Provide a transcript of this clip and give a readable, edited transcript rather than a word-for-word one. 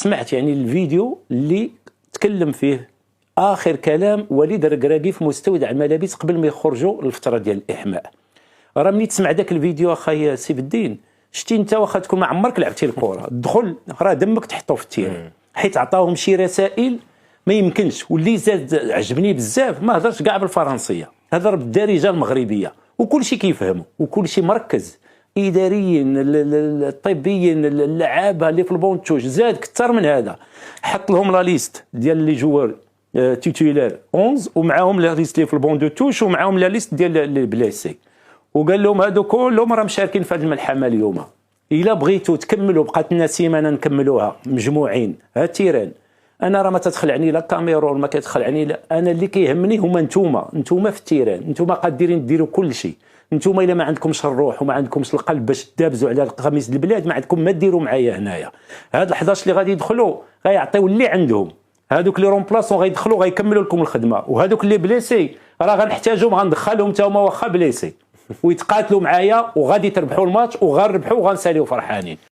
سمعت يعني الفيديو اللي تكلم فيه اخر كلام وليد الركراكي في مستودع الملابس قبل ما يخرجوا للفتره ديال الاحماء. راه ملي تسمع ذاك الفيديو اخاي سيف الدين، شتي انت واخا تكون ما عمرك لعبتي الكره، الدخل راه دمك تحطو في التيران، حيت عطاوهم شي رسائل ما يمكنش. واللي زاد عجبني بزاف ما هضرش كاع بالفرنسيه، هضر بالدارجه المغربيه وكل شيء كيفهموا وكل شيء مركز اداريا طبيا اللعابه اللي في البونتوش. زاد كثر من هذا، حط لهم لا ليست ديال لي جوار تيتولار 11 ومعاهم لا ليست اللي في البون دو توش ومعاهم لا ليست ديال لي بليسي، وقال لهم هادو كلهم راه مشاركين في هذه الملحمه اليوم. الا بغيتوا تكملوا بقات لنا سيمانه نكملوها مجموعين ها تيران. انا راه ما تدخلعني لا كاميرون ما كيدخلعني لا، انا اللي كيهمني هما نتوما في التيران، نتوما قادرين ديروا كل شيء. نتوما الا ما عندكمش الروح وما عندكمش القلب باش تدابزوا على قميص البلاد ما عندكم ما ديروا معايا هنايا. هاد ال11 اللي غادي يدخلوا غيعطيو اللي عندهم، هادوك لي رومبلاسون غيدخلوا غيكملوا لكم الخدمه، وهادوك اللي بليسي راه غنحتاجهم غندخلهم حتى هما واخا بليسي ويتقاتلوا معايا وغادي تربحوا الماتش وغنربحوا وغنساليو فرحانين.